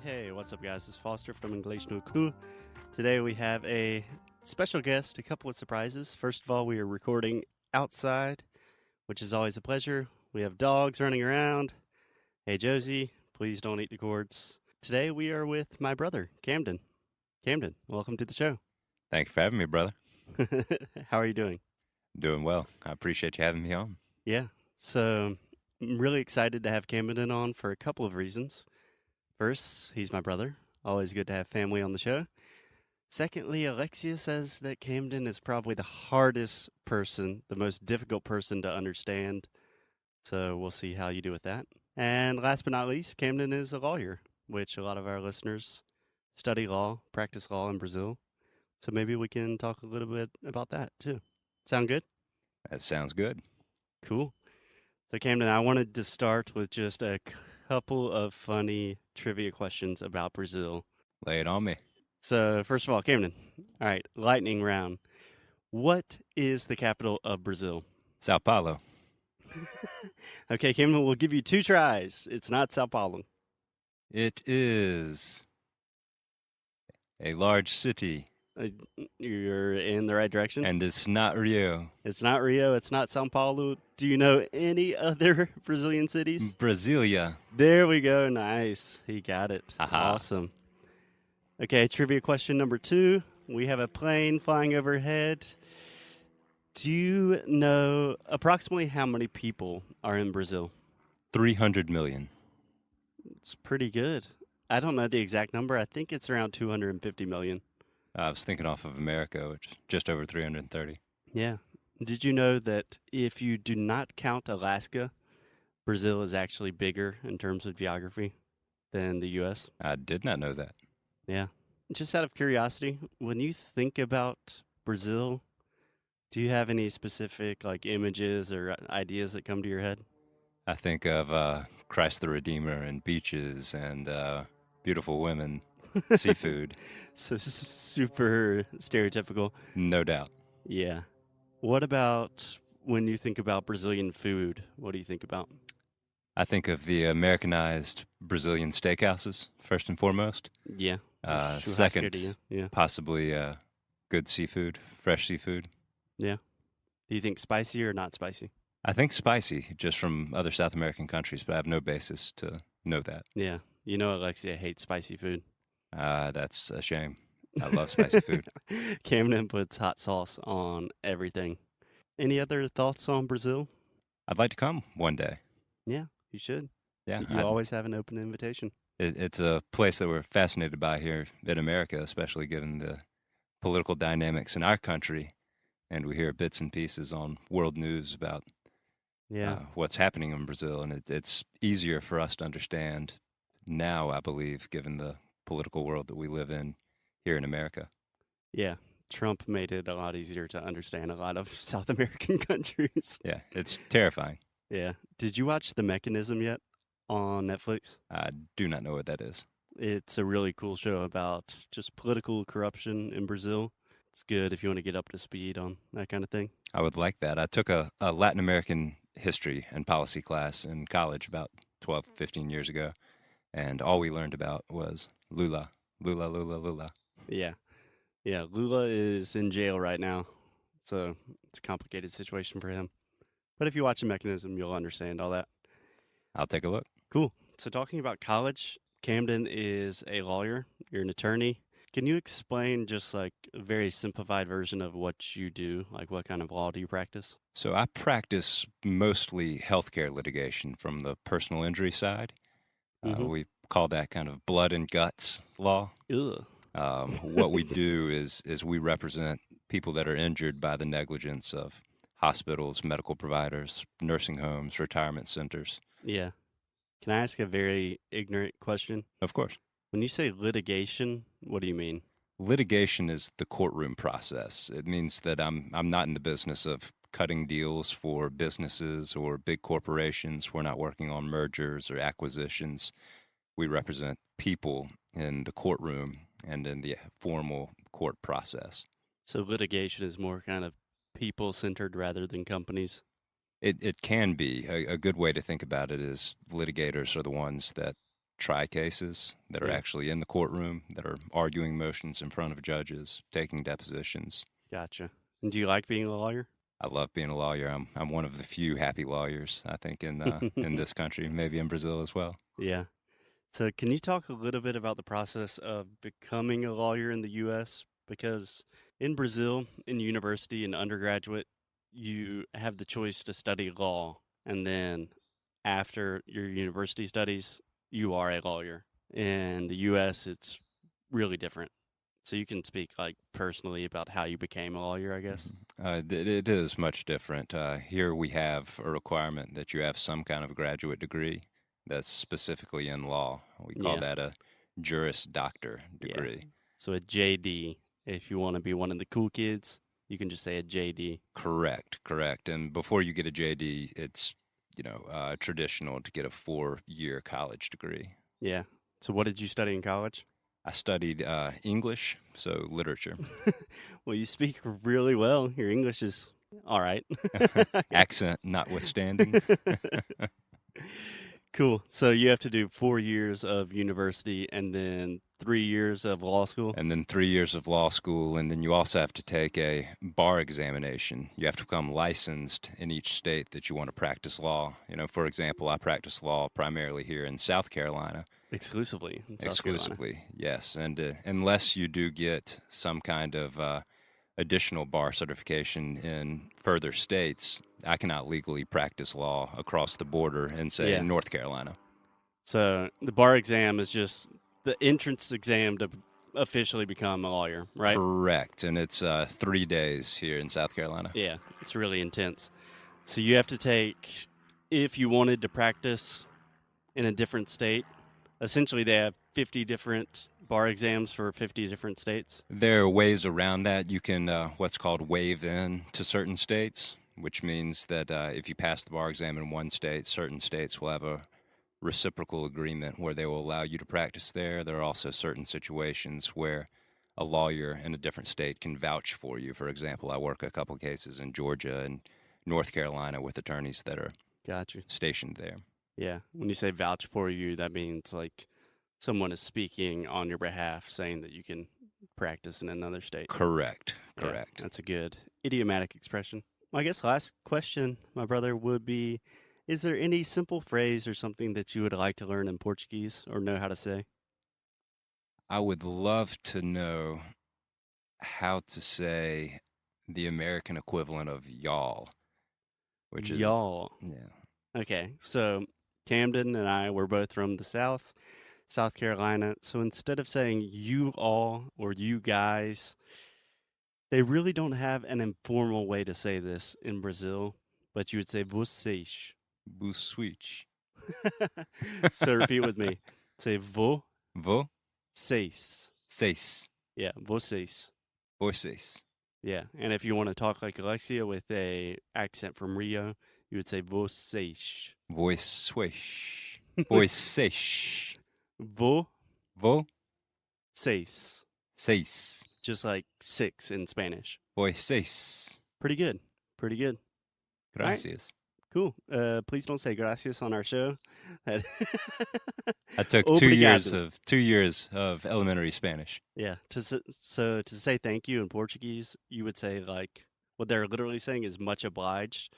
Hey, what's up, guys? This is Foster from Inglês no Cru. Today we have a special guest, a couple of surprises. First of all, we are recording outside, which is always a pleasure. We have dogs running around. Hey, Josie, please don't eat the cords. Today we are with my brother, Camden. Camden, welcome to the show. Thank you for having me, brother. How are you doing? Doing well. I appreciate you having me on. Yeah, so I'm really excited to have Camden on for a couple of reasons. First, he's my brother. Always good to have family on the show. Secondly, Alexia says that Camden is probably the hardest person, the most difficult person to understand. So we'll see how you do with that. And last but not least, Camden is a lawyer, which a lot of our listeners study law, practice law in Brazil. So maybe we can talk a little bit about that too. Sound good? That sounds good. Cool. So, Camden, I wanted to start with just a couple of funny trivia questions about Brazil. Lay it on me. So, first of all, Camden, all right, lightning round. What is the capital of Brazil? Sao Paulo. Okay, Camden, we'll give you 2 tries. It's not Sao Paulo. It is a large city, You're in the right direction. and it's not Rio. It's not Rio. It's not Sao Paulo. Do you know any other Brazilian cities? Brasilia. There we go. Nice. He got it. Aha. Awesome. Okay, trivia question number 2. We have a plane flying overhead. Do you know approximately how many people are in Brazil? 300 million. It's pretty good. I don't know the exact number. I think it's around 250 million. I was thinking off of America, which is just over 330. Yeah. Did you know that if you do not count Alaska, Brazil is actually bigger in terms of geography than the U.S.? I did not know that. Yeah. Just out of curiosity, when you think about Brazil, do you have any specific images or ideas that come to your head? I think of Christ the Redeemer and beaches and beautiful women, seafood, So super stereotypical. no doubt. Yeah. What about when you think about Brazilian food? What do you think about? I think of the Americanized Brazilian steakhouses, first and foremost. Yeah. Second, Churrascaria. Yeah. possibly good seafood, fresh seafood. Yeah. Do you think spicy or not spicy? I think spicy, just from other South American countries, but I have no basis to know that. Yeah. You know Alexia hates spicy food. That's a shame. I love spicy food. Camden puts hot sauce on everything. Any other thoughts on Brazil? I'd like to come one day. Yeah, you should. Yeah, You always have an open invitation. it's a place that we're fascinated by here in America, especially given the political dynamics in our country. And we hear bits and pieces on world news about Yeah. what's happening in Brazil. And it's easier for us to understand now, I believe, given the political world that we live in here in America. Yeah. Trump made it a lot easier to understand a lot of South American countries. Yeah, it's terrifying. Yeah. Did you watch The Mechanism yet on Netflix? I do not know what that is. It's a really cool show about just political corruption in Brazil. It's good if you want to get up to speed on that kind of thing. I would like that. I took a Latin American history and policy class in college about 12, 15 years ago, and all we learned about was Lula, Lula, Lula, Lula. Yeah. Yeah. Lula is in jail right now. So it's a complicated situation for him. But if you watch The Mechanism, you'll understand all that. I'll take a look. Cool. So talking about college, Camden is a lawyer. You're an attorney. Can you explain just like a very simplified version of what you do? Like what kind of law do you practice? So I practice mostly healthcare litigation from the personal injury side. Mhm. We call that kind of blood and guts law. Ugh. What we do is we represent people that are injured by the negligence of hospitals, medical providers, nursing homes, retirement centers. Yeah. Can I ask a very ignorant question? Of course. When you say litigation, what do you mean? Litigation is the courtroom process. It means that I'm not in the business of cutting deals for businesses or big corporations. We're not working on mergers or acquisitions. We represent people in the courtroom and in the formal court process. So litigation is more kind of people-centered rather than companies. It can be. A good way to think about it is litigators are the ones that try cases, that are Yeah. actually in the courtroom, that are arguing motions in front of judges, taking depositions. Gotcha. And do you like being a lawyer? I love being a lawyer. I'm one of the few happy lawyers, I think, in this country, maybe in Brazil as well. Yeah. So, can you talk a little bit about the process of becoming a lawyer in the U.S.? Because in Brazil, in university and undergraduate, you have the choice to study law. And then after your university studies, you are a lawyer. In the U.S., it's really different. So, you can speak like personally about how you became a lawyer, I guess. It is much different. Here we have a requirement that you have some kind of graduate degree that's specifically in law. We call Yeah. that a Juris Doctor Yeah. degree. So, a JD, if you want to be one of the cool kids, you can just say a JD. Correct. And before you get a JD, it's traditional to get a 4-year college degree. Yeah. So, what did you study in college? I studied English, so literature. Well, you speak really well. Your English is all right. Accent notwithstanding. Cool. So you have to do 4 years of university and then 3 years of law school. And then 3 years of law school, and then you also have to take a bar examination. You have to become licensed in each state that you want to practice law. For example, I practice law primarily here in South Carolina. Exclusively in South Exclusively, Carolina. yes. And unless you do get some kind of additional bar certification in further states, I cannot legally practice law across the border in, say, Yeah. North Carolina. So the bar exam is just the entrance exam to officially become a lawyer, right? Correct. And it's 3 days here in South Carolina. Yeah, it's really intense. So you have to take, if you wanted to practice in a different state, essentially they have 50 different bar exams for 50 different states. There are ways around that. You can what's called waive in to certain states, which means that if you pass the bar exam in one state, certain states will have a reciprocal agreement where they will allow you to practice there. There are also certain situations where a lawyer in a different state can vouch for you. For example, I work a couple cases in Georgia and North Carolina with attorneys that are stationed there. Yeah. When you say vouch for you, that means like someone is speaking on your behalf, saying that you can practice in another state. Correct. Yeah, that's a good idiomatic expression. I guess last question, my brother, would be, is there any simple phrase or something that you would like to learn in Portuguese or know how to say? I would love to know how to say the American equivalent of y'all, which is y'all. Yeah. Okay, so Camden and I were both from the South Carolina. So instead of saying you all or you guys, they really don't have an informal way to say this in Brazil, but you would say vocês. Buswitch. So repeat with me. Say vocês. Seis. Yeah, vocês. Voices. Yeah, and if you want to talk like Alexia with a accent from Rio, you would say vocês. Voice swish. Voice seis. Vo. Vo. Seis. Seis. Just like 6 in Spanish. Voice seis. Pretty good. Gracias. Cool. Please don't say gracias on our show. I took 2 years of elementary Spanish. Yeah. So to say thank you in Portuguese, you would say like what they're literally saying is much obliged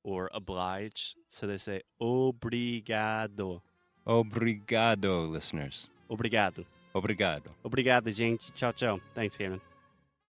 or obliged. So they say obrigado. Obrigado, listeners. Obrigado. Obrigado. Obrigado, gente. Ciao, ciao. Thanks, Cameron.